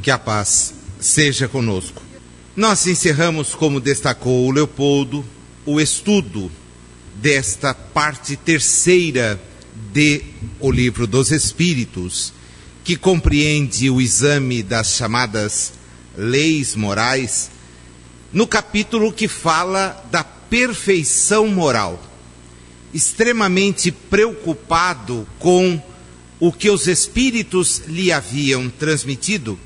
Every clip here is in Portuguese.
Que a paz seja conosco. Nós encerramos, como destacou o Leopoldo, o estudo desta parte terceira de O Livro dos Espíritos, que compreende o exame das chamadas leis morais, no capítulo que fala da perfeição moral. Extremamente preocupado com o que os espíritos lhe haviam transmitido,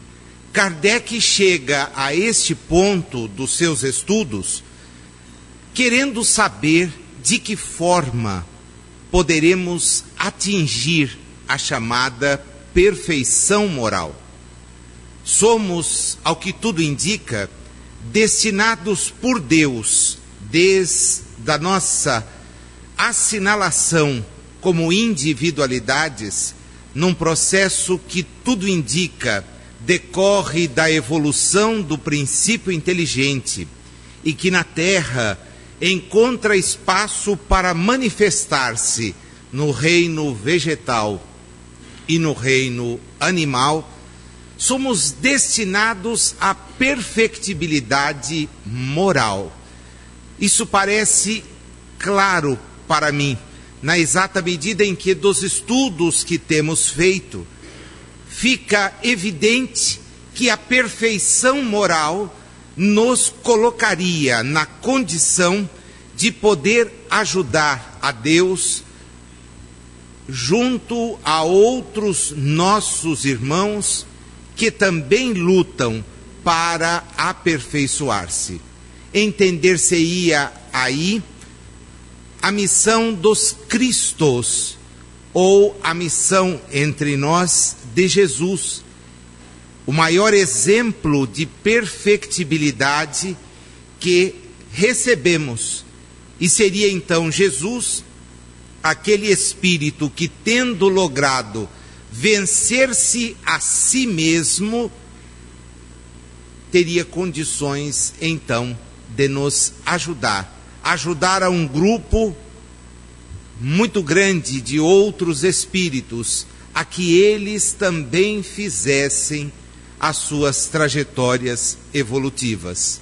Kardec chega a este ponto dos seus estudos, querendo saber de que forma poderemos atingir a chamada perfeição moral. Somos, ao que tudo indica, destinados por Deus, desde a nossa assinalação como individualidades, num processo que tudo indica decorre da evolução do princípio inteligente e que na Terra encontra espaço para manifestar-se no reino vegetal e no reino animal, somos destinados à perfectibilidade moral. Isso parece claro para mim, na exata medida em que dos estudos que temos feito, fica evidente que a perfeição moral nos colocaria na condição de poder ajudar a Deus junto a outros nossos irmãos que também lutam para aperfeiçoar-se. Entender-se-ia aí a missão dos Cristos, ou a missão entre nós de Jesus, o maior exemplo de perfectibilidade que recebemos. E seria então Jesus, aquele Espírito que, tendo logrado vencer-se a si mesmo, teria condições então de nos ajudar a um grupo muito grande de outros espíritos, a que eles também fizessem as suas trajetórias evolutivas.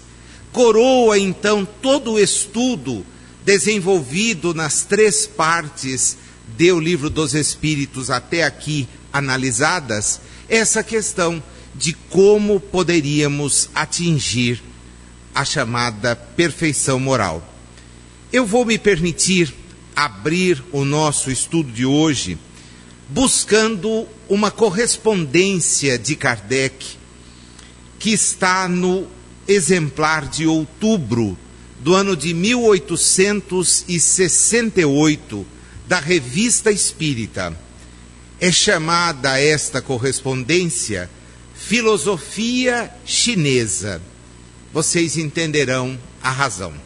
Coroa então todo o estudo desenvolvido nas 3 partes do Livro dos Espíritos até aqui analisadas, essa questão de como poderíamos atingir a chamada perfeição moral. Eu vou me permitir abrir o nosso estudo de hoje buscando uma correspondência de Kardec que está no exemplar de outubro do ano de 1868 da Revista Espírita. É chamada esta correspondência Filosofia Chinesa. Vocês entenderão a razão.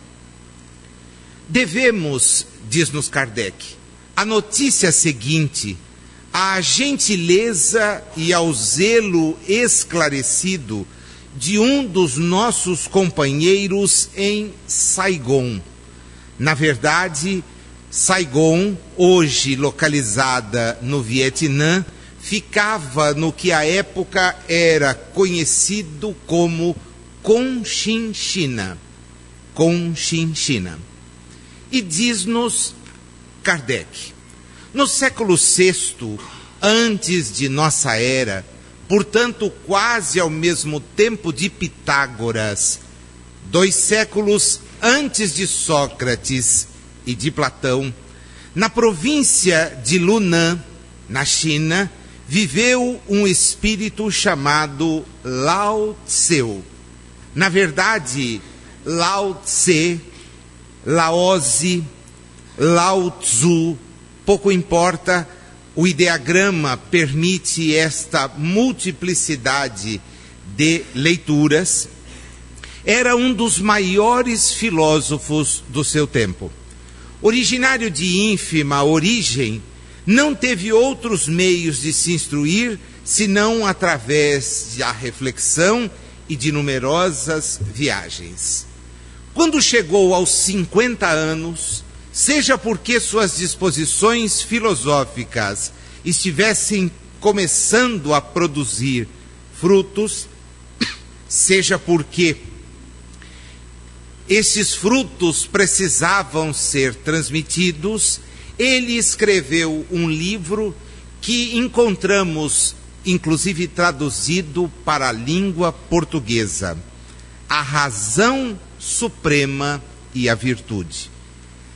Devemos, diz-nos Kardec, a notícia seguinte à gentileza e ao zelo esclarecido de um dos nossos companheiros em Saigon. Na verdade, Saigon, hoje localizada no Vietnã, ficava no que à época era conhecido como Conchinchina. Conchinchina. E diz-nos Kardec, no século VI, antes de nossa era, portanto quase ao mesmo tempo de Pitágoras, 2 séculos antes de Sócrates e de Platão, na província de Lunan, na China, viveu um espírito chamado Lao Tse. Na verdade, Lao Tse, Laozi, Lao Tzu, pouco importa, o ideograma permite esta multiplicidade de leituras. Era um dos maiores filósofos do seu tempo. Originário de ínfima origem, não teve outros meios de se instruir senão através da reflexão e de numerosas viagens. Quando chegou aos 50 anos, seja porque suas disposições filosóficas estivessem começando a produzir frutos, seja porque esses frutos precisavam ser transmitidos, ele escreveu um livro que encontramos, inclusive traduzido para a língua portuguesa, A Razão Suprema e a Virtude.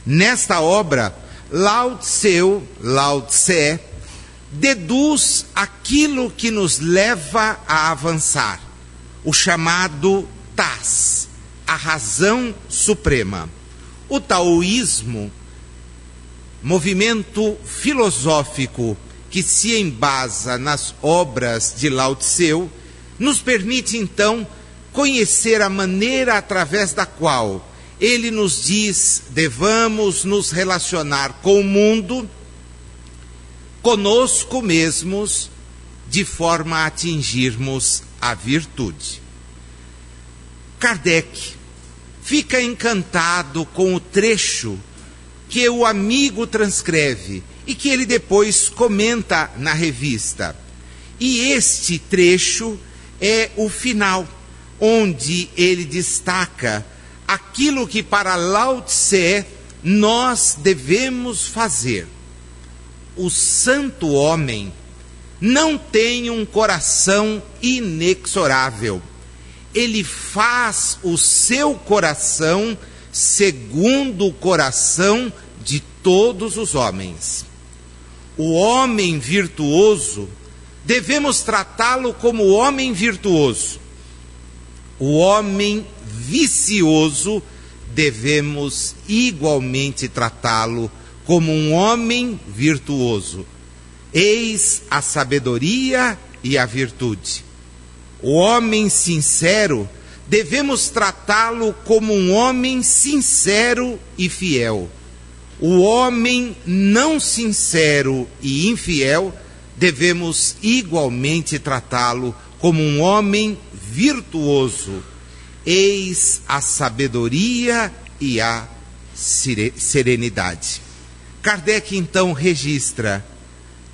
Nesta obra, Lao Tse, deduz aquilo que nos leva a avançar, o chamado TAS, a razão suprema. O taoísmo, movimento filosófico que se embasa nas obras de Lao Tse, nos permite então conhecer a maneira através da qual ele nos diz devamos nos relacionar com o mundo, conosco mesmos, de forma a atingirmos a virtude. Kardec fica encantado com o trecho que o amigo transcreve e que ele depois comenta na revista. E este trecho é o final, onde ele destaca aquilo que para Lao Tse nós devemos fazer. O santo homem não tem um coração inexorável. Ele faz o seu coração segundo o coração de todos os homens. O homem virtuoso, devemos tratá-lo como homem virtuoso. O homem vicioso, devemos igualmente tratá-lo como um homem virtuoso. Eis a sabedoria e a virtude. O homem sincero, devemos tratá-lo como um homem sincero e fiel. O homem não sincero e infiel, devemos igualmente tratá-lo como um homem virtuoso. Eis a sabedoria e a serenidade. Kardec então registra: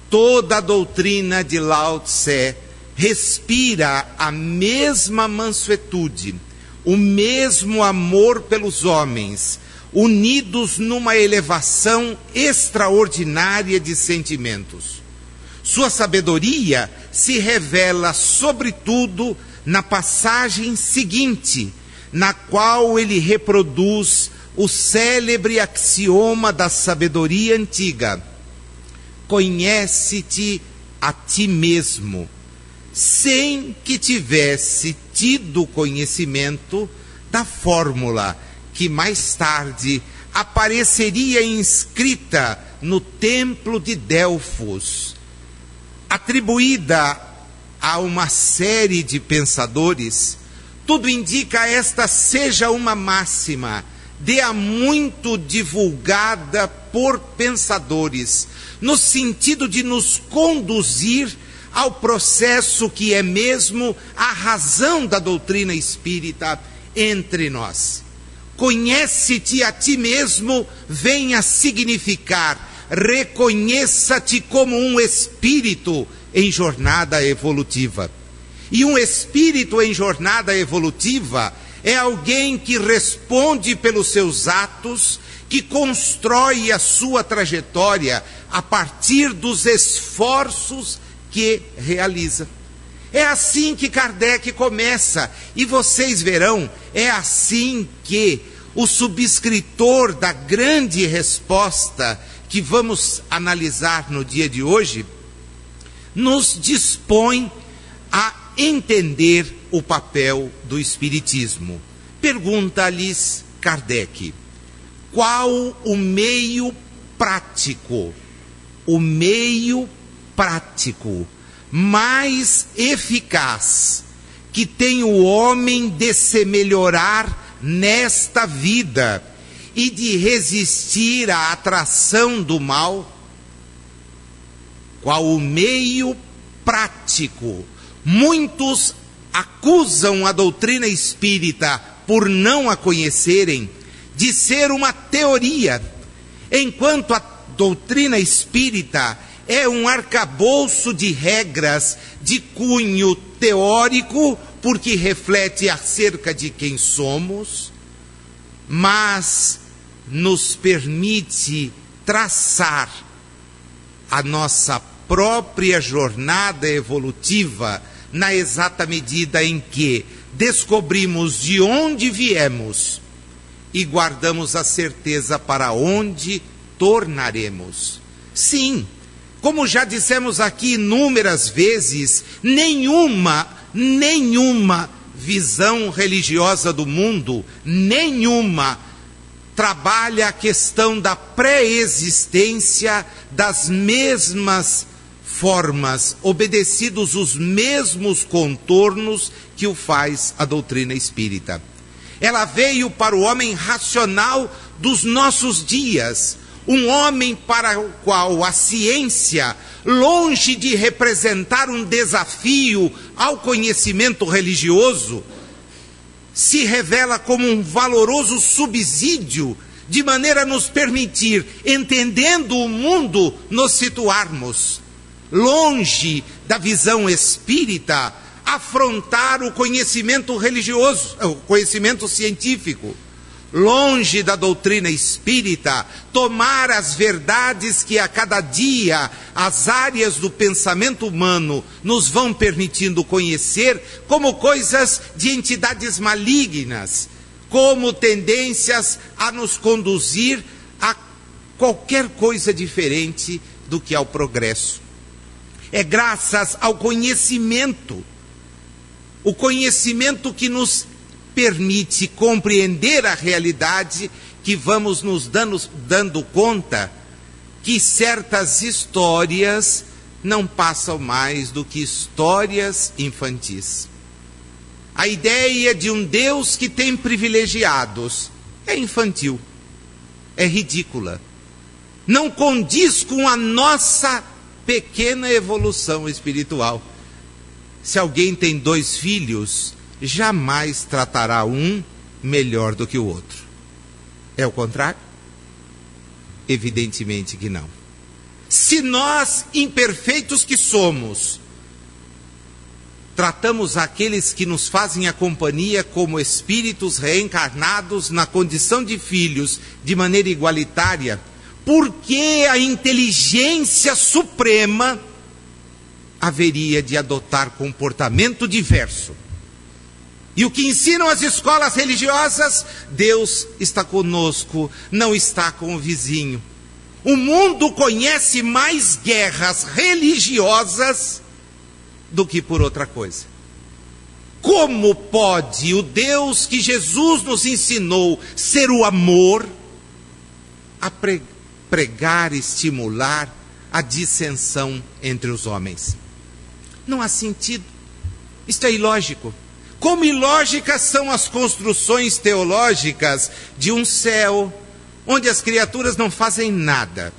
toda a doutrina de Lao Tse respira a mesma mansuetude, o mesmo amor pelos homens, unidos numa elevação extraordinária de sentimentos. Sua sabedoria se revela sobretudo na passagem seguinte, na qual ele reproduz o célebre axioma da sabedoria antiga: conhece-te a ti mesmo. Sem que tivesse tido conhecimento da fórmula que mais tarde apareceria inscrita no templo de Delfos, atribuída a uma série de pensadores, tudo indica esta seja uma máxima de há muito divulgada por pensadores, no sentido de nos conduzir ao processo que é mesmo a razão da doutrina espírita entre nós. Conhece-te a ti mesmo vem a significar reconheça-te como um espírito em jornada evolutiva. E um espírito em jornada evolutiva é alguém que responde pelos seus atos, que constrói a sua trajetória a partir dos esforços que realiza. É assim que Kardec começa, e vocês verão, é assim que o subscritor da grande resposta que vamos analisar no dia de hoje nos dispõe a entender o papel do Espiritismo. Pergunta-lhes Kardec: qual o meio prático? O meio prático mais eficaz que tem o homem de se melhorar nesta vida e de resistir à atração do mal? Qual o meio prático? Muitos acusam a doutrina espírita, por não a conhecerem, de ser uma teoria, enquanto a doutrina espírita é um arcabouço de regras de cunho teórico, porque reflete acerca de quem somos, mas nos permite traçar a nossa própria jornada evolutiva na exata medida em que descobrimos de onde viemos e guardamos a certeza para onde tornaremos. Sim, como já dissemos aqui inúmeras vezes, nenhuma visão religiosa do mundo, nenhuma, trabalha a questão da pré-existência das mesmas formas, obedecidos os mesmos contornos que o faz a doutrina espírita. Ela veio para o homem racional dos nossos dias, um homem para o qual a ciência, longe de representar um desafio ao conhecimento religioso, se revela como um valoroso subsídio, de maneira a nos permitir, entendendo o mundo, nos situarmos. Longe da visão espírita, afrontar o conhecimento religioso, o conhecimento científico. Longe da doutrina espírita, tomar as verdades que a cada dia as áreas do pensamento humano nos vão permitindo conhecer como coisas de entidades malignas, como tendências a nos conduzir a qualquer coisa diferente do que ao progresso. É graças ao conhecimento, o conhecimento que nos permite compreender a realidade, que vamos nos dando conta que certas histórias não passam mais do que histórias infantis. A ideia de um Deus que tem privilegiados é infantil, é ridícula, não condiz com a nossa pequena evolução espiritual. Se alguém tem 2 filhos, jamais tratará um melhor do que o outro. É o contrário? Evidentemente que não. Se nós, imperfeitos que somos, tratamos aqueles que nos fazem a companhia como espíritos reencarnados na condição de filhos de maneira igualitária, por que a inteligência suprema haveria de adotar comportamento diverso? E o que ensinam as escolas religiosas? Deus está conosco, não está com o vizinho. O mundo conhece mais guerras religiosas do que por outra coisa. Como pode o Deus que Jesus nos ensinou ser o amor, a pregar, estimular a dissensão entre os homens? Não há sentido. Isto é ilógico. Como ilógicas são as construções teológicas de um céu onde as criaturas não fazem nada,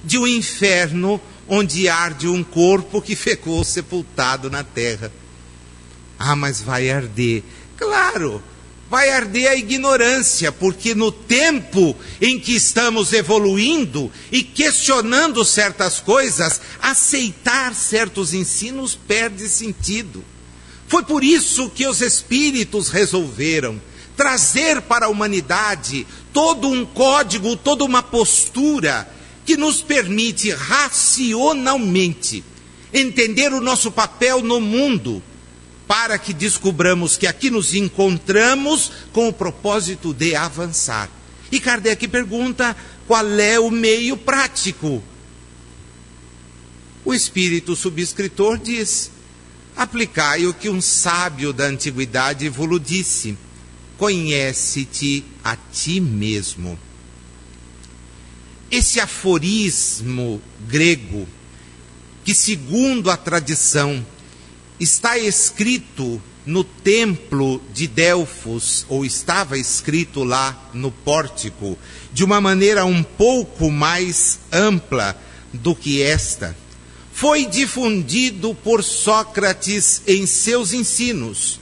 de um inferno onde arde um corpo que ficou sepultado na terra. Ah, mas vai arder. Claro, vai arder a ignorância, porque no tempo em que estamos evoluindo e questionando certas coisas, aceitar certos ensinos perde sentido. Foi por isso que os espíritos resolveram trazer para a humanidade todo um código, toda uma postura que nos permite racionalmente entender o nosso papel no mundo, para que descubramos que aqui nos encontramos com o propósito de avançar. E Kardec pergunta: qual é o meio prático? O espírito subscritor diz: aplicai o que um sábio da antiguidade vos disse: conhece-te a ti mesmo. Esse aforismo grego, que segundo a tradição está escrito no templo de Delfos, ou estava escrito lá no pórtico, de uma maneira um pouco mais ampla do que esta, foi difundido por Sócrates em seus ensinos,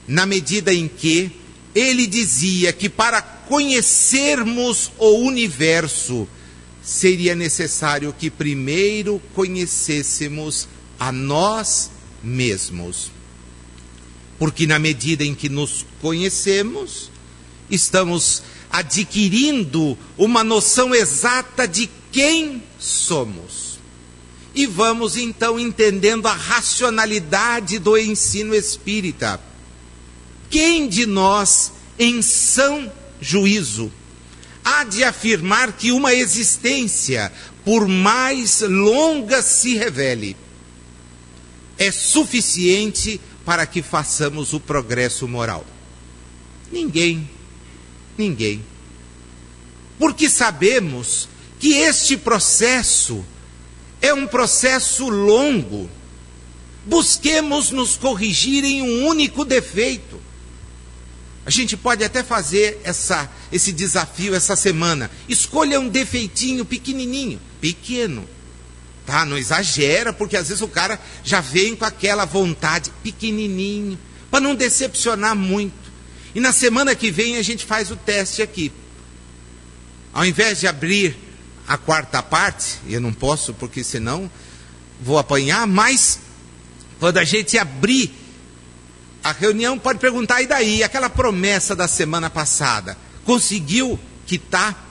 na medida em que ele dizia que para conhecermos o universo, seria necessário que primeiro conhecêssemos a nós mesmos. porque na medida em que nos conhecemos, estamos adquirindo uma noção exata de quem somos. E vamos então entendendo a racionalidade do ensino espírita. Quem de nós, em sã juízo, há de afirmar que uma existência, por mais longa se revele, é suficiente para que façamos o progresso moral? Ninguém. Ninguém. Porque sabemos que este processo é um processo longo. Busquemos nos corrigir em um único defeito. A gente pode até fazer esse desafio essa semana. Escolha um defeitinho pequenininho, pequeno. Tá? Não exagera, porque às vezes o cara já vem com aquela vontade pequenininho, para não decepcionar muito. E na semana que vem a gente faz o teste aqui. Ao invés de abrir a quarta parte, eu não posso porque senão vou apanhar, mas quando a gente abrir a reunião, pode perguntar, e daí? Aquela promessa da semana passada, conseguiu quitar?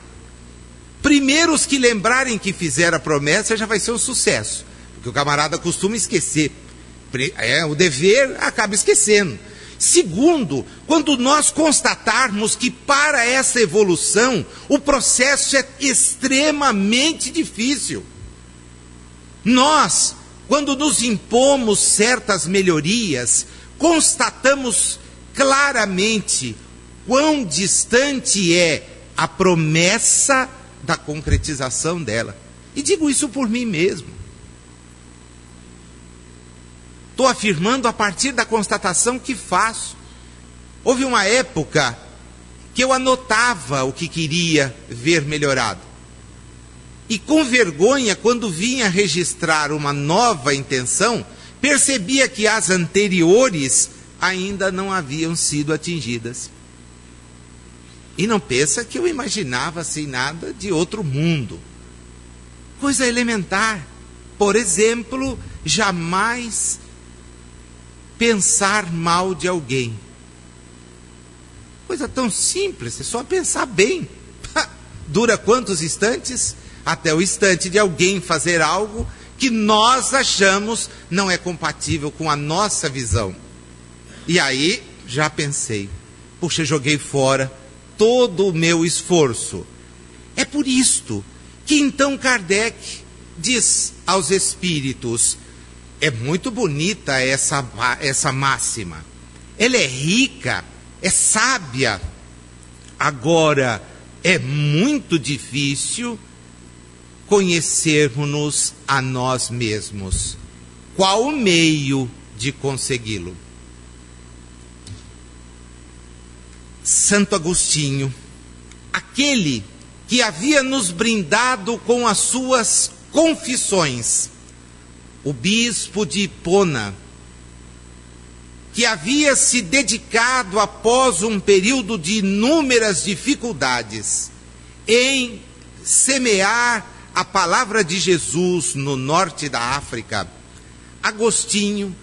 Primeiro, os que lembrarem que fizeram a promessa já vai ser um sucesso, porque o camarada costuma esquecer. O dever acaba esquecendo. Segundo, quando nós constatarmos que para essa evolução o processo é extremamente difícil. Nós, quando nos impomos certas melhorias, constatamos claramente quão distante é a promessa da concretização dela. E digo isso por mim mesmo. Estou afirmando a partir da constatação que faço. Houve uma época que eu anotava o que queria ver melhorado. E com vergonha, quando vinha registrar uma nova intenção, percebia que as anteriores ainda não haviam sido atingidas. E não pensa que eu imaginava assim nada de outro mundo. Coisa elementar. Por exemplo, jamais pensar mal de alguém. Coisa tão simples, é só pensar bem. Dura quantos instantes? Até o instante de alguém fazer algo que nós achamos não é compatível com a nossa visão. E aí, já pensei, puxa, joguei fora todo o meu esforço. É por isto que então Kardec diz aos espíritos, é muito bonita essa máxima, ela é rica, é sábia, agora é muito difícil conhecermos-nos a nós mesmos. Qual o meio de consegui-lo? Santo Agostinho, aquele que havia nos brindado com as suas confissões, o bispo de Hipona, que havia se dedicado após um período de inúmeras dificuldades em semear a palavra de Jesus no norte da África, Agostinho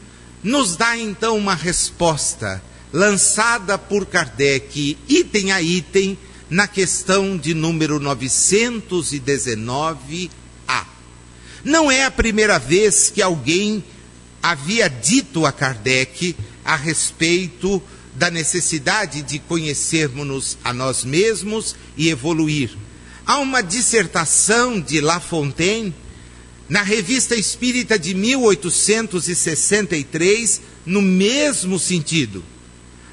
nos dá então uma resposta lançada por Kardec, item a item, na questão de número 919A. Não é a primeira vez que alguém havia dito a Kardec a respeito da necessidade de conhecermos-nos a nós mesmos e evoluir. Há uma dissertação de La Fontaine, na Revista Espírita de 1863, no mesmo sentido.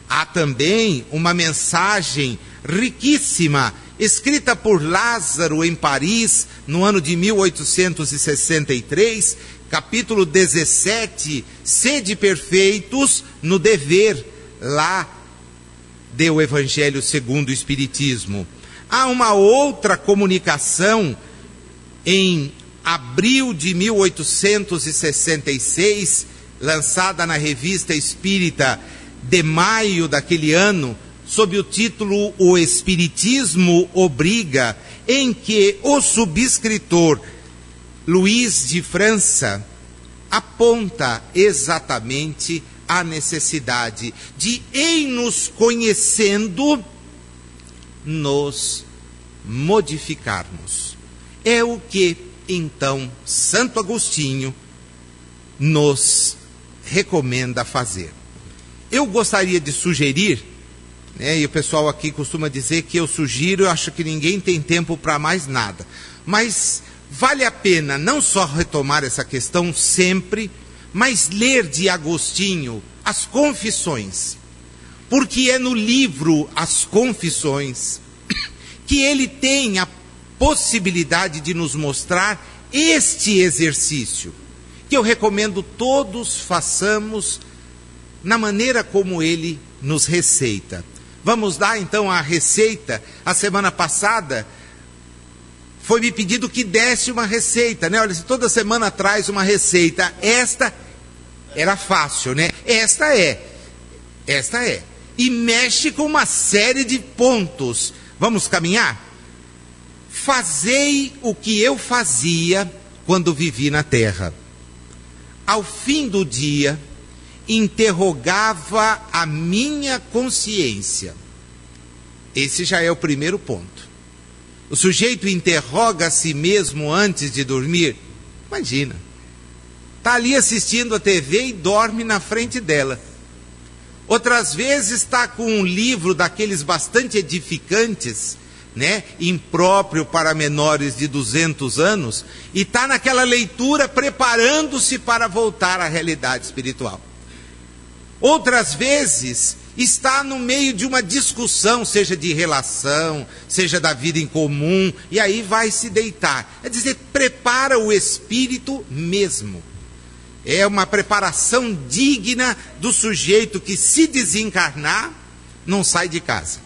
Há também uma mensagem riquíssima, escrita por Lázaro em Paris, no ano de 1863, capítulo 17, Sede perfeitos no dever, lá do Evangelho segundo o Espiritismo. Há uma outra comunicação em abril de 1866, lançada na Revista Espírita de maio daquele ano, sob o título O Espiritismo Obriga, em que o subscritor Luiz de França aponta exatamente a necessidade de, em nos conhecendo, nos modificarmos. É o que, então, Santo Agostinho nos recomenda fazer. Eu gostaria de sugerir, e o pessoal aqui costuma dizer que eu sugiro, eu acho que ninguém tem tempo para mais nada, mas vale a pena não só retomar essa questão sempre, mas ler de Agostinho as Confissões, porque é no livro As Confissões que ele tem a possibilidade de nos mostrar este exercício, que eu recomendo todos façamos na maneira como ele nos receita. Vamos dar então a receita. A semana passada foi me pedido que desse uma receita, né? Olha, se toda semana traz uma receita, esta era fácil, né? Esta é. E mexe com uma série de pontos. Vamos caminhar? Fazei o que eu fazia quando vivi na terra. Ao fim do dia, interrogava a minha consciência. Esse já é o primeiro ponto. O sujeito interroga a si mesmo antes de dormir. Imagina, está ali assistindo a TV e dorme na frente dela. Outras vezes está com um livro daqueles bastante edificantes, né, impróprio para menores de 200 anos, e está naquela leitura preparando-se para voltar à realidade espiritual. Outras vezes está no meio de uma discussão, seja de relação, seja da vida em comum, e aí vai se deitar. É dizer, prepara o espírito mesmo. É uma preparação digna do sujeito que, se desencarnar, não sai de casa.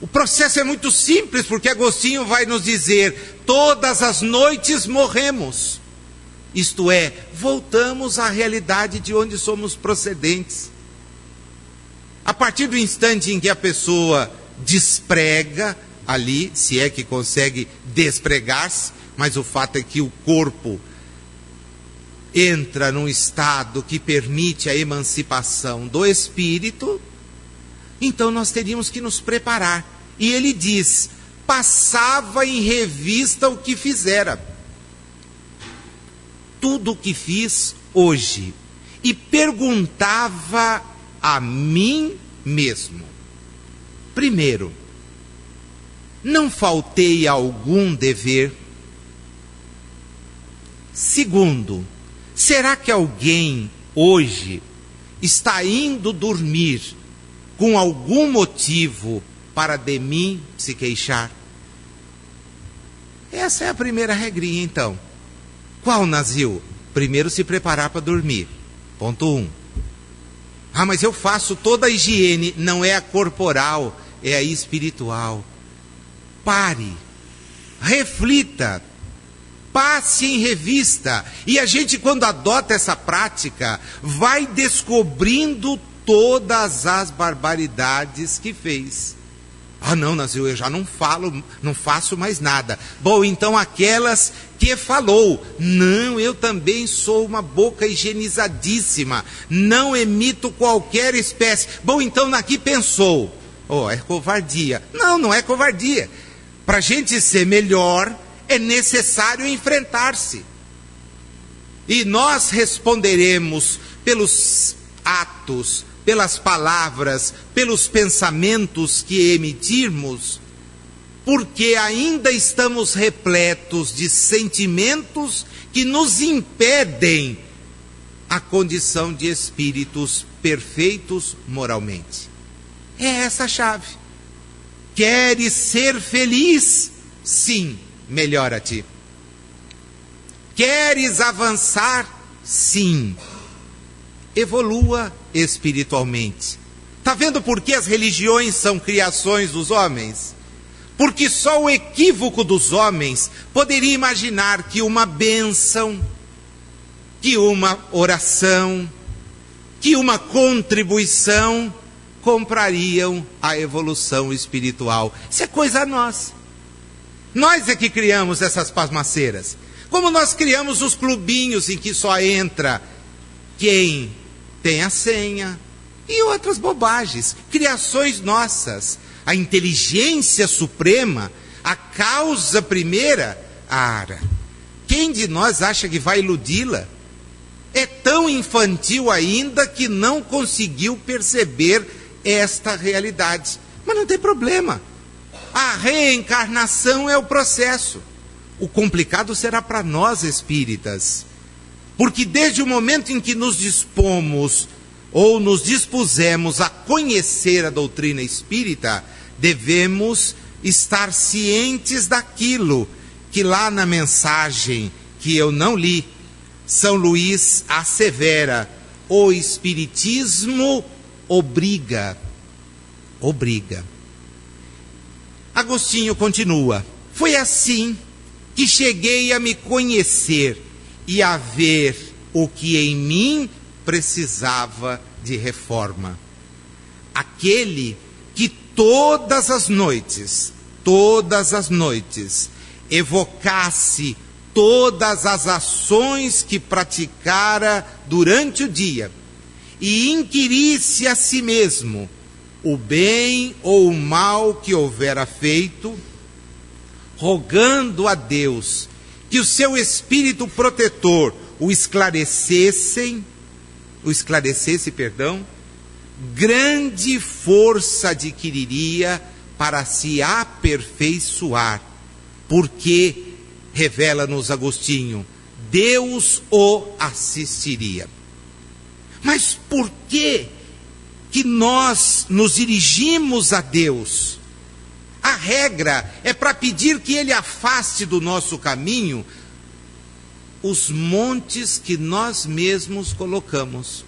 O processo é muito simples, porque Agostinho vai nos dizer: todas as noites morremos. Isto é, voltamos à realidade de onde somos procedentes. A partir do instante em que a pessoa desprega ali, se é que consegue despregar-se, mas o fato é que o corpo entra num estado que permite a emancipação do espírito, então nós teríamos que nos preparar. E ele diz: passava em revista o que fizera, tudo o que fiz hoje, e perguntava a mim mesmo: primeiro, não faltei a algum dever? Segundo, será que alguém hoje está indo dormir com algum motivo para de mim se queixar? Essa é a primeira regrinha, então. Qual, Nazil? Primeiro se preparar para dormir. Ponto 1. Ah, mas eu faço toda a higiene. Não é a corporal, é a espiritual. Pare, reflita, passe em revista. E a gente, quando adota essa prática, vai descobrindo todas as barbaridades que fez. Ah, não, Nazil, eu já não faço mais nada. Bom, então aquelas que falou: não, eu também sou uma boca higienizadíssima, não emito qualquer espécie. Bom, então aqui pensou: oh, é covardia. Não, não é covardia. Para a gente ser melhor, é necessário enfrentar-se. E nós responderemos pelos atos, pelas palavras, pelos pensamentos que emitirmos, porque ainda estamos repletos de sentimentos que nos impedem a condição de espíritos perfeitos moralmente. É essa a chave. Queres ser feliz? Sim, melhora-te. Queres avançar? Sim, evolua espiritualmente. Está vendo por que as religiões são criações dos homens? Porque só o equívoco dos homens poderia imaginar que uma bênção, que uma oração, que uma contribuição comprariam a evolução espiritual. Isso é coisa nossa. Nós é que criamos essas pasmaceiras. Como nós criamos os clubinhos em que só entra quem tem a senha e outras bobagens, criações nossas. A inteligência suprema, a causa primeira, quem de nós acha que vai iludi-la? É tão infantil ainda que não conseguiu perceber esta realidade. Mas não tem problema. A reencarnação é o processo. O complicado será para nós espíritas. Porque desde o momento em que nos dispomos ou nos dispusemos a conhecer a doutrina espírita, devemos estar cientes daquilo que lá na mensagem que eu não li, São Luís assevera: o Espiritismo obriga. Agostinho continua: foi assim que cheguei a me conhecer e a ver o que em mim precisava de reforma. Aquele que todas as noites, evocasse todas as ações que praticara durante o dia e inquirisse a si mesmo o bem ou o mal que houvera feito, rogando a Deus que o seu espírito protetor o esclarecesse, grande força adquiriria para se aperfeiçoar, porque, revela-nos Agostinho, Deus o assistiria. Mas por que nós nos dirigimos a Deus? A regra é para pedir que Ele afaste do nosso caminho os montes que nós mesmos colocamos.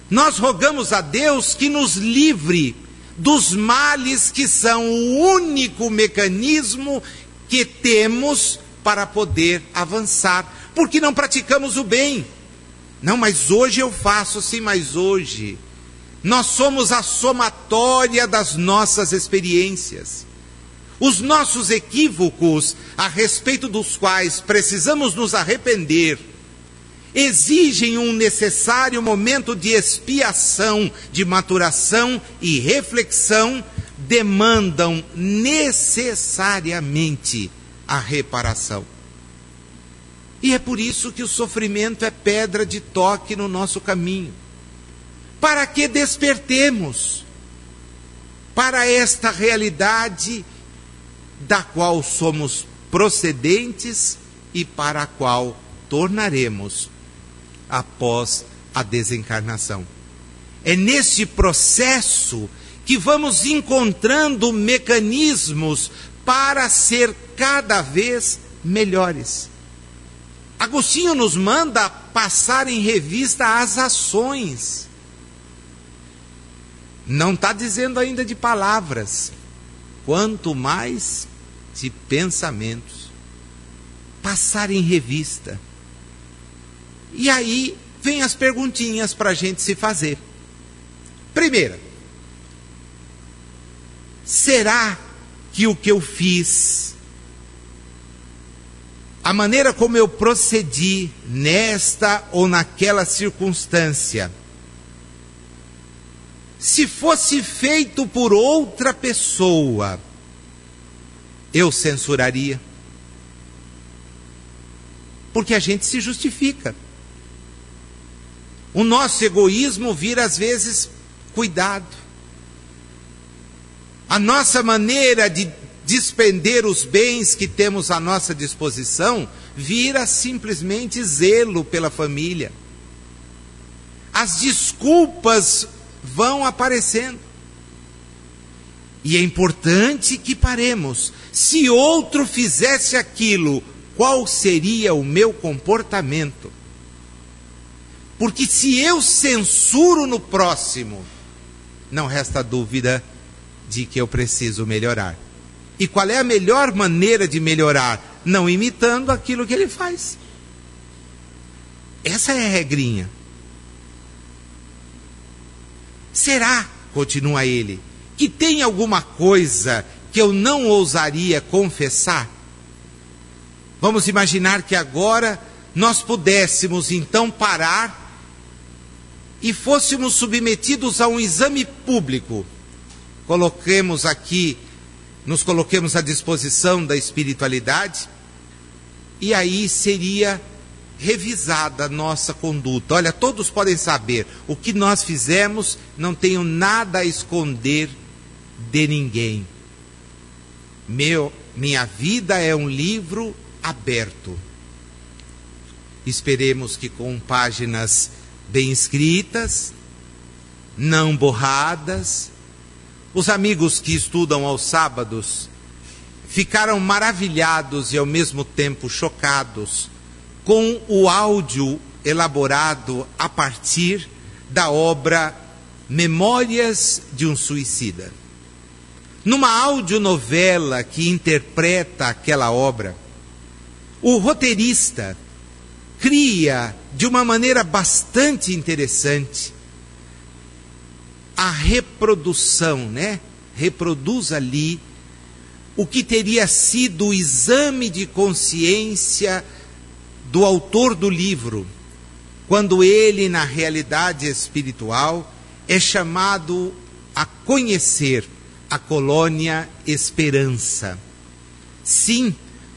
Nós rogamos a Deus que nos livre dos males que são o único mecanismo que temos para poder avançar, porque não praticamos o bem. Não, mas hoje eu faço, sim, mas hoje nós somos a somatória das nossas experiências. Os nossos equívocos, a respeito dos quais precisamos nos arrepender, exigem um necessário momento de expiação, de maturação e reflexão, demandam necessariamente a reparação. E é por isso que o sofrimento é pedra de toque no nosso caminho, para que despertemos para esta realidade da qual somos procedentes e para a qual tornaremos após a desencarnação. É neste processo que vamos encontrando mecanismos para ser cada vez melhores. Agostinho nos manda passar em revista as ações. Não está dizendo ainda de palavras, quanto mais de pensamentos. Passar em revista. E aí vem as perguntinhas para a gente se fazer. Primeira, será que o que eu fiz, a maneira como eu procedi nesta ou naquela circunstância, se fosse feito por outra pessoa, eu censuraria? Porque a gente se justifica. O nosso egoísmo vira às vezes cuidado. A nossa maneira de despender os bens que temos à nossa disposição vira simplesmente zelo pela família. As desculpas vão aparecendo. E é importante que paremos. Se outro fizesse aquilo, qual seria o meu comportamento? Porque se eu censuro no próximo, não resta dúvida de que eu preciso melhorar. E qual é a melhor maneira de melhorar? Não imitando aquilo que ele faz. Essa é a regrinha. Será, continua ele, que tem alguma coisa que eu não ousaria confessar? Vamos imaginar que agora nós pudéssemos então parar e fôssemos submetidos a um exame público, nos coloquemos à disposição da espiritualidade, e aí seria revisada a nossa conduta. Olha, todos podem saber o que nós fizemos, não tenho nada a esconder de ninguém. Minha vida é um livro aberto. Esperemos que com páginas bem escritas, não borradas. Os amigos que estudam aos sábados ficaram maravilhados e ao mesmo tempo chocados com o áudio elaborado a partir da obra Memórias de um Suicida. Numa audionovela que interpreta aquela obra, o roteirista cria de uma maneira bastante interessante a reprodução, reproduz ali o que teria sido o exame de consciência do autor do livro, quando ele, na realidade espiritual, é chamado a conhecer a colônia Esperança. Sim,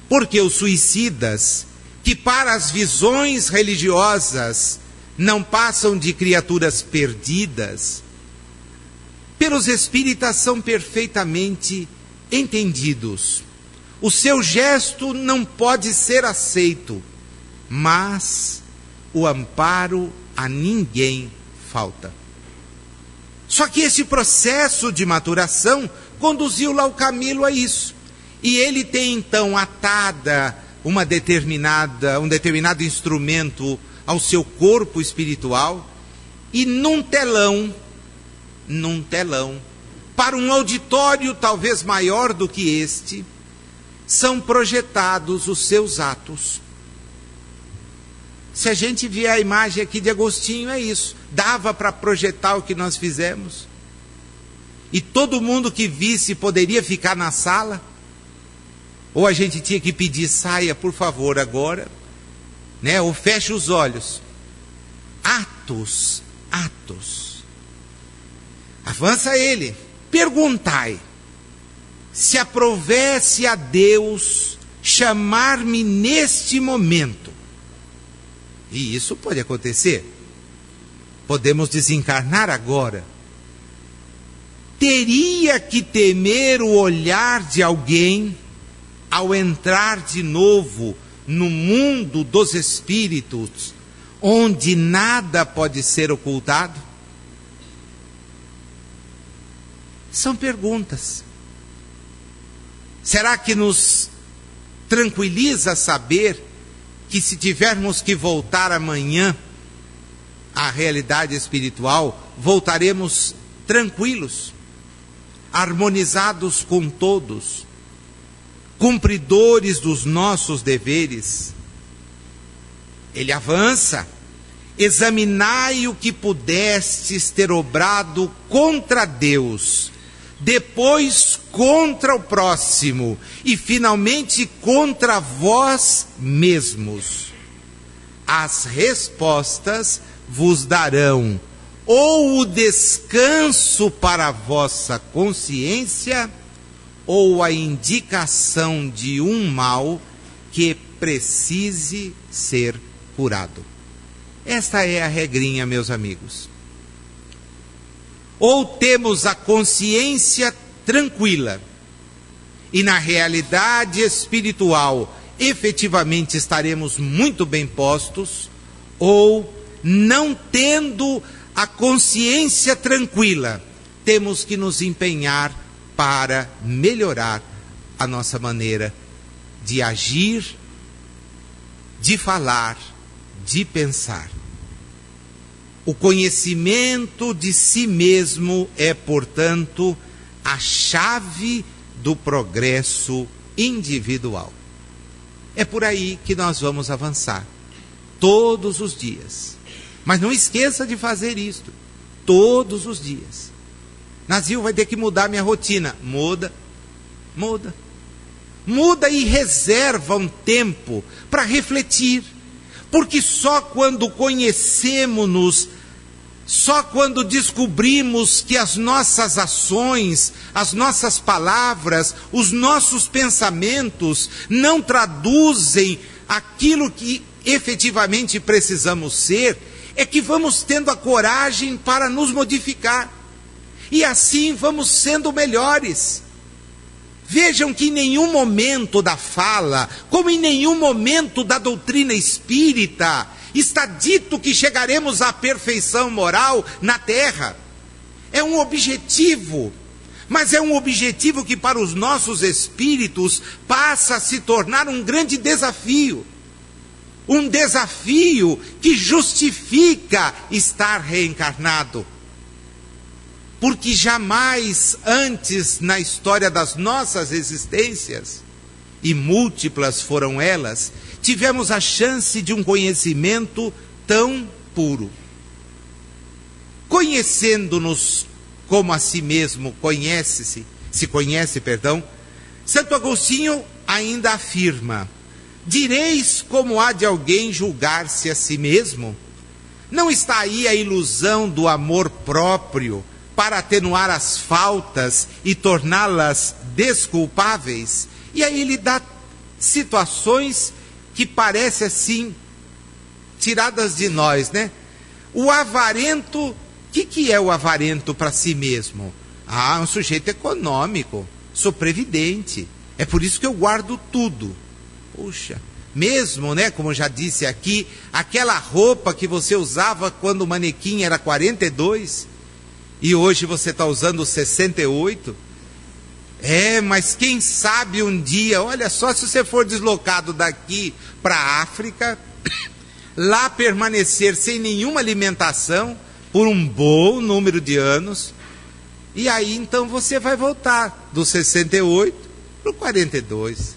porque os suicidas, que para as visões religiosas não passam de criaturas perdidas, pelos espíritas são perfeitamente entendidos. O seu gesto não pode ser aceito, mas o amparo a ninguém falta. Só que esse processo de maturação conduziu lá o Camilo a isso. E ele tem então atada um determinado instrumento ao seu corpo espiritual, e num telão, para um auditório talvez maior do que este, são projetados os seus atos. Se a gente vier a imagem aqui de Agostinho, é isso. Dava para projetar o que nós fizemos. E todo mundo que visse poderia ficar na sala. Ou a gente tinha que pedir, saia, por favor, agora. Ou feche os olhos. Atos. Avança ele. Perguntai, se aprovesse a Deus chamar-me neste momento. E isso pode acontecer. Podemos desencarnar agora. Teria que temer o olhar de alguém ao entrar de novo no mundo dos espíritos, onde nada pode ser ocultado? São perguntas. Será que nos tranquiliza saber que, se tivermos que voltar amanhã à realidade espiritual, voltaremos tranquilos, harmonizados com todos, cumpridores dos nossos deveres? Ele avança. Examinai o que pudestes ter obrado contra Deus, depois contra o próximo, e finalmente contra vós mesmos. As respostas vos darão ou o descanso para a vossa consciência, ou a indicação de um mal que precise ser curado. Esta é a regrinha, meus amigos. Ou temos a consciência tranquila, e na realidade espiritual efetivamente estaremos muito bem postos, ou, não tendo a consciência tranquila, temos que nos empenhar para melhorar a nossa maneira de agir, de falar, de pensar. O conhecimento de si mesmo é, portanto, a chave do progresso individual. É por aí que nós vamos avançar, todos os dias. Mas não esqueça de fazer isto, todos os dias. Nazil, vai ter que mudar minha rotina. Muda e reserva um tempo para refletir. Porque só quando conhecemos-nos Só quando descobrimos que as nossas ações, as nossas palavras, os nossos pensamentos não traduzem aquilo que efetivamente precisamos ser, é que vamos tendo a coragem para nos modificar. E assim vamos sendo melhores. Vejam que em nenhum momento da fala, como em nenhum momento da doutrina espírita, está dito que chegaremos à perfeição moral na terra. É um objetivo, mas é um objetivo que para os nossos espíritos passa a se tornar um grande desafio. Um desafio que justifica estar reencarnado. Porque jamais antes na história das nossas existências, e múltiplas foram elas, tivemos a chance de um conhecimento tão puro. Conhecendo-nos como a si mesmo se conhece, Santo Agostinho ainda afirma: direis como há de alguém julgar-se a si mesmo? Não está aí a ilusão do amor próprio para atenuar as faltas e torná-las desculpáveis? E aí ele dá situações que parecem assim, tiradas de nós, né? O avarento, o que é o avarento para si mesmo? Um sujeito econômico, sou previdente, é por isso que eu guardo tudo. Puxa, mesmo, né, como já disse aqui, aquela roupa que você usava quando o manequim era 42, e hoje você está usando 68, mas quem sabe um dia, olha só, se você for deslocado daqui para a África, lá permanecer sem nenhuma alimentação por um bom número de anos, e aí então você vai voltar do 68 para o 42.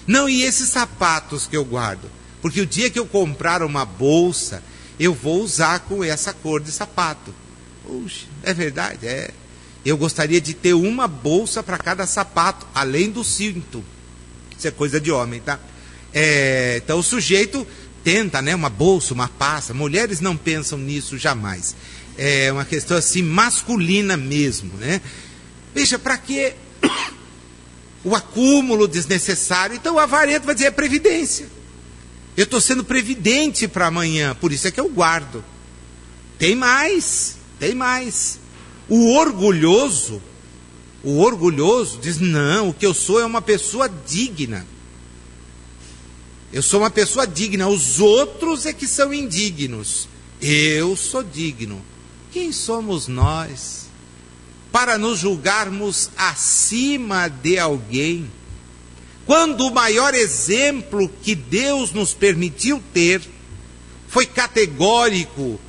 Não, e esses sapatos que eu guardo? Porque o dia que eu comprar uma bolsa, eu vou usar com essa cor de sapato. Puxa, é verdade, Eu gostaria de ter uma bolsa para cada sapato, além do cinto. Isso é coisa de homem, tá? Então o sujeito tenta, né, uma bolsa, uma pasta. Mulheres não pensam nisso jamais. É uma questão assim masculina mesmo, né? Veja, para que o acúmulo desnecessário? Então o avarento vai dizer, é previdência. Eu estou sendo previdente para amanhã, por isso é que eu guardo. Tem mais. O orgulhoso diz, não, o que eu sou é uma pessoa digna. Eu sou uma pessoa digna, os outros é que são indignos. Eu sou digno. Quem somos nós para nos julgarmos acima de alguém? Quando o maior exemplo que Deus nos permitiu ter foi categórico,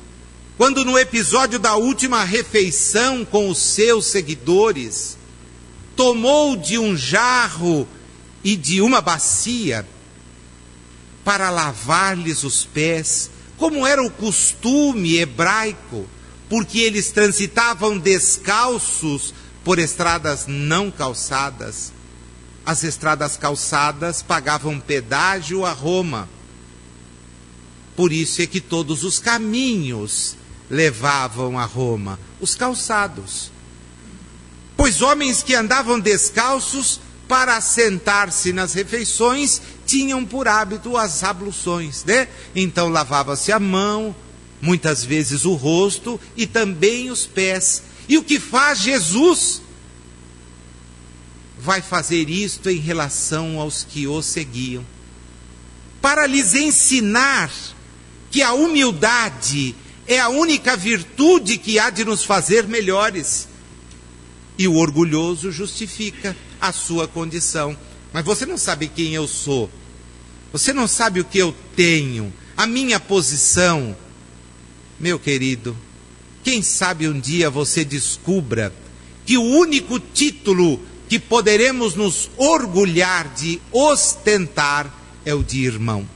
quando no episódio da última refeição com os seus seguidores, tomou de um jarro e de uma bacia para lavar-lhes os pés, como era o costume hebraico, porque eles transitavam descalços por estradas não calçadas. As estradas calçadas pagavam pedágio a Roma. Por isso é que todos os caminhos levavam a Roma, os calçados. Pois homens que andavam descalços para assentar-se nas refeições tinham por hábito as abluções, né? Então lavava-se a mão, muitas vezes o rosto e também os pés. E o que faz Jesus? Vai fazer isto em relação aos que o seguiam, para lhes ensinar que a humildade é a única virtude que há de nos fazer melhores. E o orgulhoso justifica a sua condição. Mas você não sabe quem eu sou. Você não sabe o que eu tenho, a minha posição. Meu querido, quem sabe um dia você descubra que o único título que poderemos nos orgulhar de ostentar é o de irmão.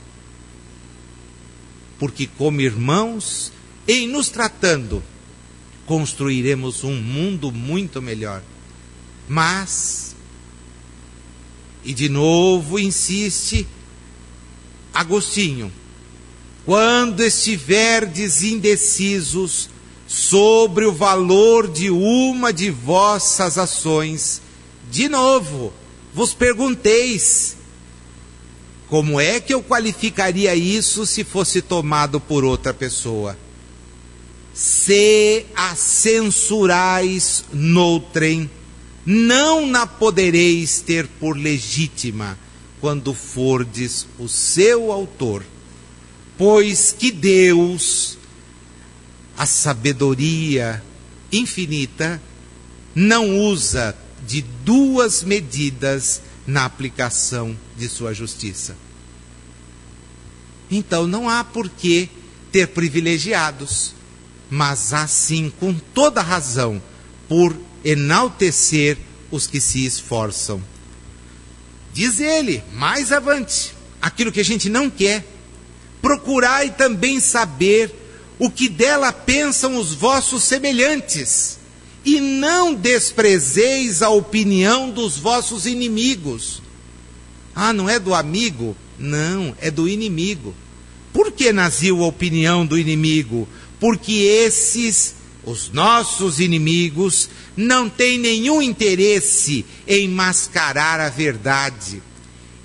Porque como irmãos, em nos tratando, construiremos um mundo muito melhor. Mas, e de novo insiste Agostinho, quando estiverdes indecisos, sobre o valor de uma de vossas ações. De novo, vos pergunteis, como é que eu qualificaria isso se fosse tomado por outra pessoa? Se a censurais noutrem, não na podereis ter por legítima, quando fordes o seu autor. Pois que Deus, a sabedoria infinita, não usa de duas medidas na aplicação de sua justiça. Então não há por que ter privilegiados, mas há sim, com toda razão, por enaltecer os que se esforçam. Diz ele, mais avante, aquilo que a gente não quer. Procurai também saber o que dela pensam os vossos semelhantes, e não desprezeis a opinião dos vossos inimigos. Ah, não é do amigo? Não, é do inimigo. Por que nasceu a opinião do inimigo? Porque esses, os nossos inimigos, não têm nenhum interesse em mascarar a verdade.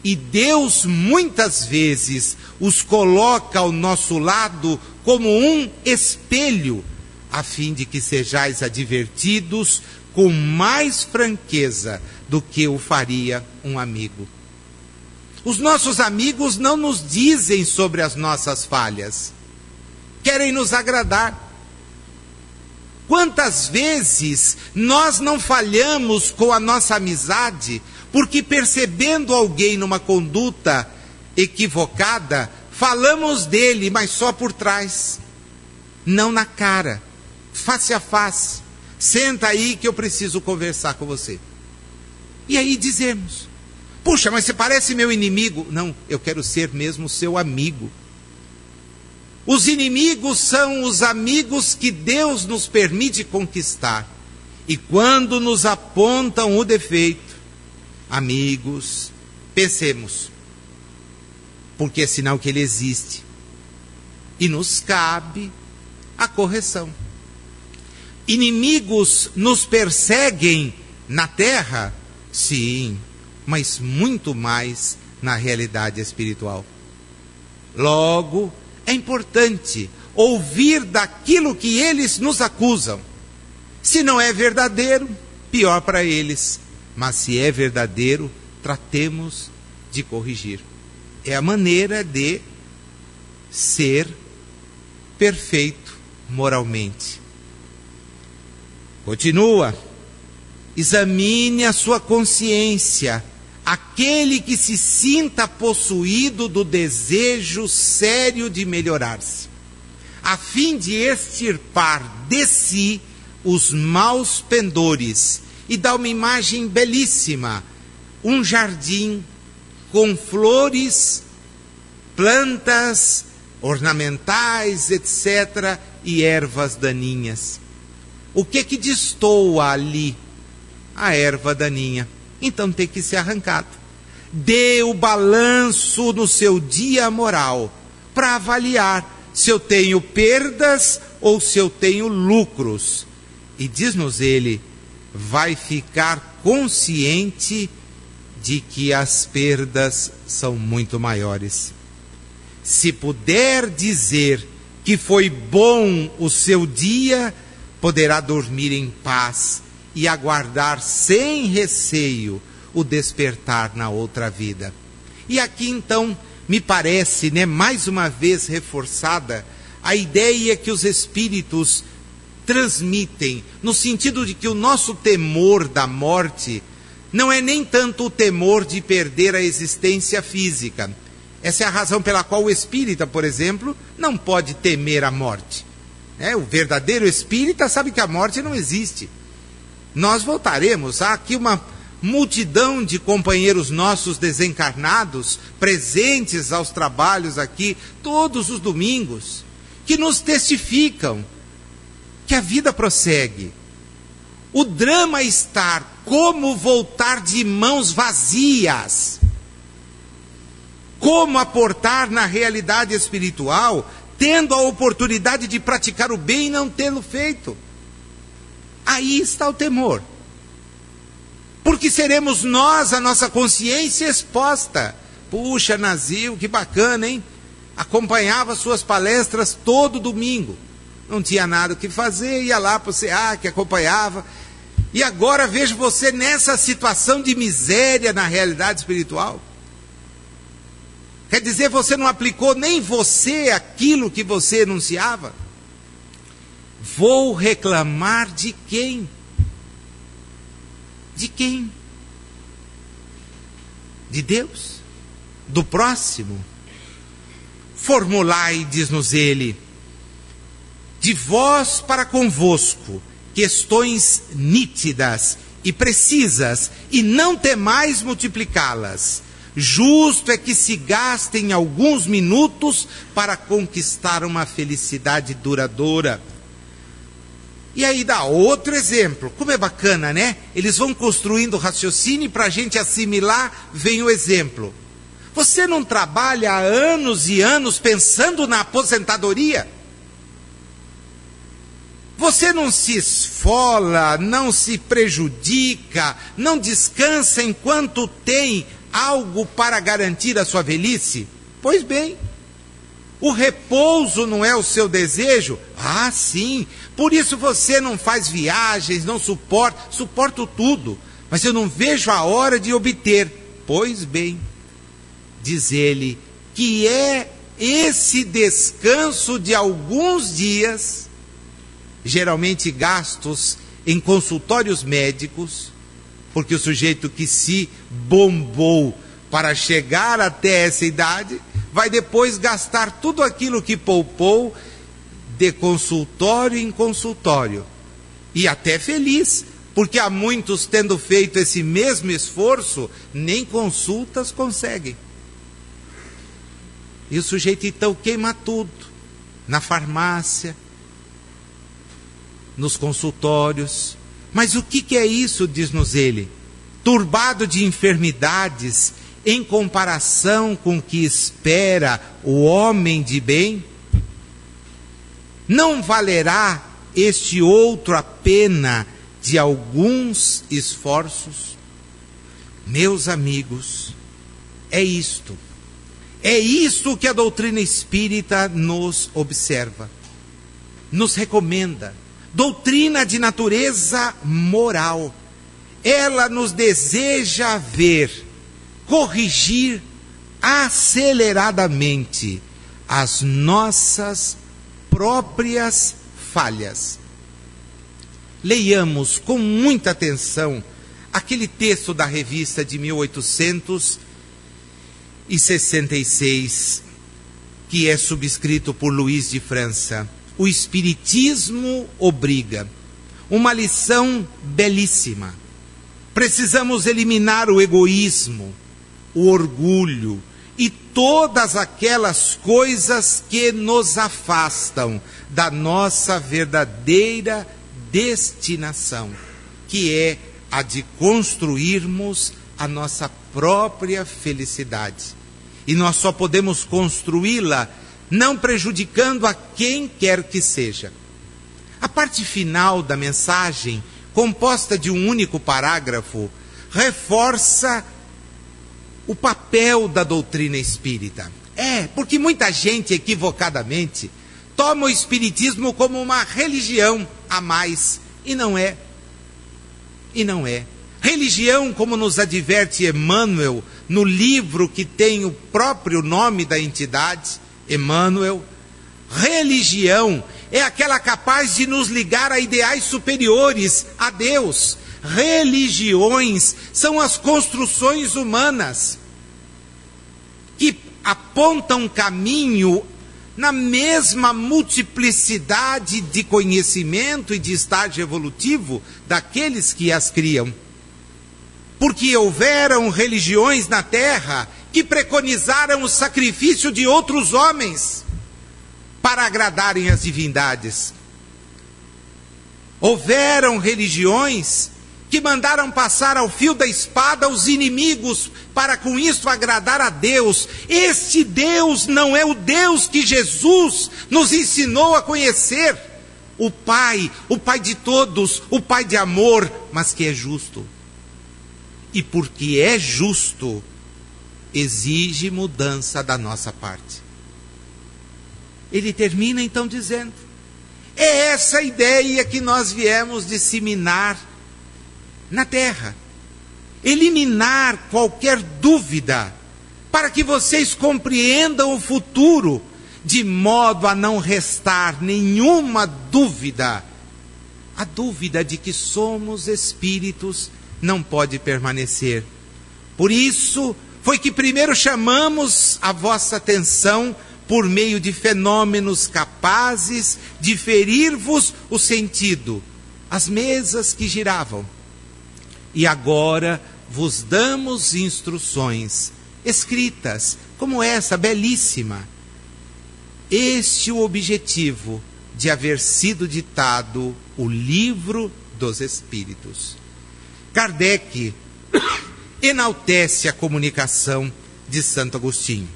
E Deus muitas vezes os coloca ao nosso lado como um espelho, a fim de que sejais advertidos com mais franqueza do que o faria um amigo. Os nossos amigos não nos dizem sobre as nossas falhas, querem nos agradar. Quantas vezes nós não falhamos com a nossa amizade, porque percebendo alguém numa conduta equivocada, falamos dele, mas só por trás, não na cara, face a face. Senta aí que eu preciso conversar com você. E aí dizemos, puxa, mas você parece meu inimigo. Não, eu quero ser mesmo seu amigo. Os inimigos são os amigos que Deus nos permite conquistar. E quando nos apontam o defeito, amigos, pensemos, porque é sinal que ele existe. E nos cabe a correção. Inimigos nos perseguem na terra? Sim, mas muito mais na realidade espiritual. Logo, é importante ouvir daquilo que eles nos acusam. Se não é verdadeiro, pior para eles. Mas se é verdadeiro, tratemos de corrigir. É a maneira de ser perfeito moralmente. Continua. Examine a sua consciência, aquele que se sinta possuído do desejo sério de melhorar-se, a fim de extirpar de si os maus pendores e dar uma imagem belíssima, um jardim com flores, plantas ornamentais, etc., e ervas daninhas. O que destoa ali? A erva daninha. Então tem que ser arrancado. Dê o balanço no seu dia moral para avaliar se eu tenho perdas ou se eu tenho lucros. E diz-nos ele, vai ficar consciente de que as perdas são muito maiores. Se puder dizer que foi bom o seu dia, poderá dormir em paz e aguardar sem receio o despertar na outra vida. E aqui então me parece, mais uma vez reforçada, a ideia que os espíritos transmitem, no sentido de que o nosso temor da morte não é nem tanto o temor de perder a existência física. Essa é a razão pela qual o espírita, por exemplo, não pode temer a morte. O verdadeiro espírita sabe que a morte não existe. Nós voltaremos. Há aqui uma multidão de companheiros nossos desencarnados, presentes aos trabalhos aqui, todos os domingos, que nos testificam que a vida prossegue. O drama está como voltar de mãos vazias. Como aportar na realidade espiritual, tendo a oportunidade de praticar o bem e não tê-lo feito. Aí está o temor. Porque seremos nós, a nossa consciência exposta. Puxa, Nazil, que bacana, hein? Acompanhava suas palestras todo domingo. Não tinha nada o que fazer, ia lá para o CA, que acompanhava. E agora vejo você nessa situação de miséria na realidade espiritual. Quer dizer, você não aplicou nem você aquilo que você enunciava? Vou reclamar de quem? De quem? De Deus? Do próximo? Formulai, diz-nos ele, de vós para convosco, questões nítidas e precisas, e não temais multiplicá-las. Justo é que se gastem alguns minutos para conquistar uma felicidade duradoura. E aí dá outro exemplo. Como é bacana, né? Eles vão construindo raciocínio e para a gente assimilar, vem o exemplo. Você não trabalha há anos e anos pensando na aposentadoria? Você não se esfola, não se prejudica, não descansa enquanto tem algo para garantir a sua velhice? Pois bem, o repouso não é o seu desejo? Ah, sim, por isso você não faz viagens, não suporto tudo, mas eu não vejo a hora de obter. Pois bem, diz ele, que é esse descanso de alguns dias, geralmente gastos em consultórios médicos, porque o sujeito que se bombou para chegar até essa idade, vai depois gastar tudo aquilo que poupou de consultório em consultório. E até feliz, porque há muitos tendo feito esse mesmo esforço, nem consultas conseguem. E o sujeito então queima tudo, na farmácia, nos consultórios. Mas o que é isso, diz-nos ele? Turbado de enfermidades, em comparação com o que espera o homem de bem? Não valerá este outro a pena de alguns esforços? Meus amigos, é isto que a doutrina espírita nos observa, nos recomenda. Doutrina de natureza moral. Ela nos deseja ver, corrigir aceleradamente as nossas próprias falhas. Leiamos com muita atenção aquele texto da revista de 1866, que é subscrito por Luís de França. O Espiritismo obriga. Uma lição belíssima. Precisamos eliminar o egoísmo, o orgulho e todas aquelas coisas que nos afastam da nossa verdadeira destinação, que é a de construirmos a nossa própria felicidade. E nós só podemos construí-la não prejudicando a quem quer que seja. A parte final da mensagem, composta de um único parágrafo, reforça o papel da doutrina espírita. Porque muita gente, equivocadamente, toma o espiritismo como uma religião a mais, e não é. Religião, como nos adverte Emmanuel, no livro que tem o próprio nome da entidade, Emmanuel, religião é aquela capaz de nos ligar a ideais superiores, a Deus. Religiões são as construções humanas que apontam caminho na mesma multiplicidade de conhecimento e de estágio evolutivo daqueles que as criam. Porque houveram religiões na Terra que preconizaram o sacrifício de outros homens para agradarem as divindades. Houveram religiões que mandaram passar ao fio da espada os inimigos, para com isso agradar a Deus. Este Deus não é o Deus que Jesus nos ensinou a conhecer. O Pai de todos, o Pai de amor, mas que é justo. E porque é justo, exige mudança da nossa parte. Ele termina então dizendo: é essa a ideia que nós viemos disseminar na terra. Eliminar qualquer dúvida, para que vocês compreendam o futuro, de modo a não restar nenhuma dúvida. A dúvida de que somos espíritos não pode permanecer. Por isso, foi que primeiro chamamos a vossa atenção por meio de fenômenos capazes de ferir-vos o sentido, as mesas que giravam. E agora vos damos instruções escritas, como essa belíssima. Este o objetivo de haver sido ditado o Livro dos Espíritos. Kardec enaltece a comunicação de Santo Agostinho,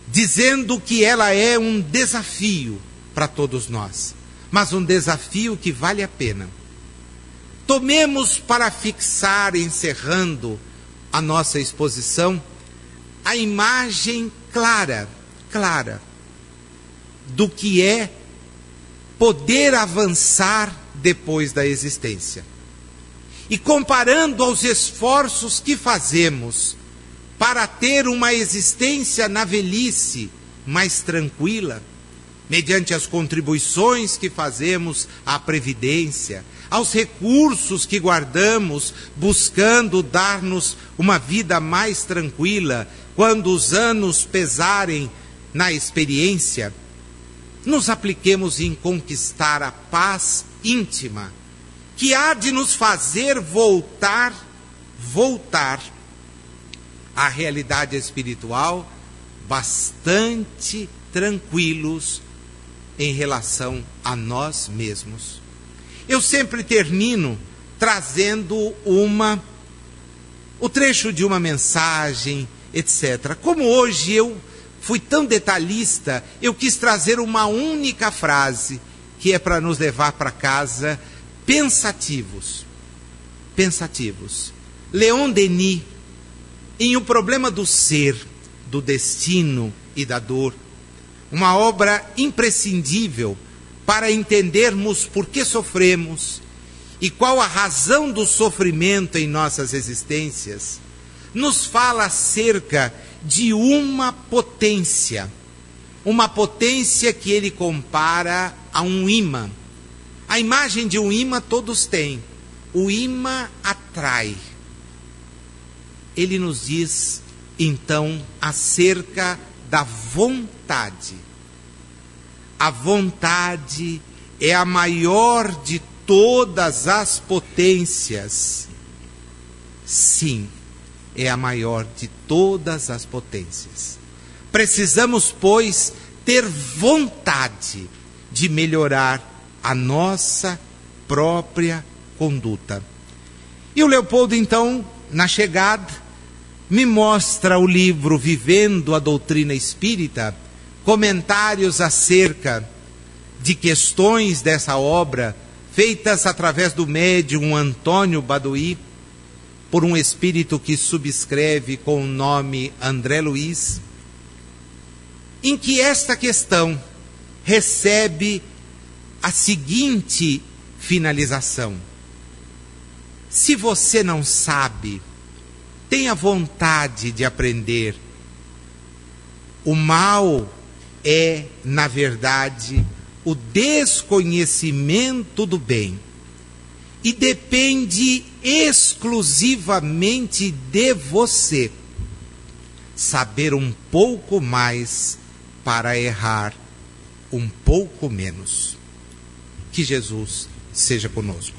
dizendo que ela é um desafio para todos nós, mas um desafio que vale a pena. Tomemos para fixar, encerrando a nossa exposição, a imagem clara do que é poder avançar depois da existência. E comparando aos esforços que fazemos para ter uma existência na velhice mais tranquila, mediante as contribuições que fazemos à Previdência, aos recursos que guardamos, buscando dar-nos uma vida mais tranquila, quando os anos pesarem na experiência, nos apliquemos em conquistar a paz íntima, que há de nos fazer voltar à realidade espiritual bastante tranquilos em relação a nós mesmos. Eu sempre termino trazendo o trecho de uma mensagem, etc. Como hoje eu fui tão detalhista, eu quis trazer uma única frase, que é para nos levar para casa pensativos. Leon Denis, em O Problema do Ser, do Destino e da Dor, uma obra imprescindível para entendermos por que sofremos e qual a razão do sofrimento em nossas existências, nos fala acerca de uma potência que ele compara a um imã. A imagem de um imã todos têm. O imã atrai. Ele nos diz, então, acerca da vontade. A vontade é a maior de todas as potências. Sim, é a maior de todas as potências. Precisamos, pois, ter vontade de melhorar a nossa própria conduta. E o Leopoldo, então, na chegada, me mostra o livro Vivendo a Doutrina Espírita, comentários acerca de questões dessa obra, feitas através do médium Antônio Baduí, por um espírito que subscreve com o nome André Luiz, em que esta questão recebe a seguinte finalização: se você não sabe, tenha vontade de aprender. O mal é, na verdade, o desconhecimento do bem. E depende exclusivamente de você saber um pouco mais para errar um pouco menos. Que Jesus seja conosco.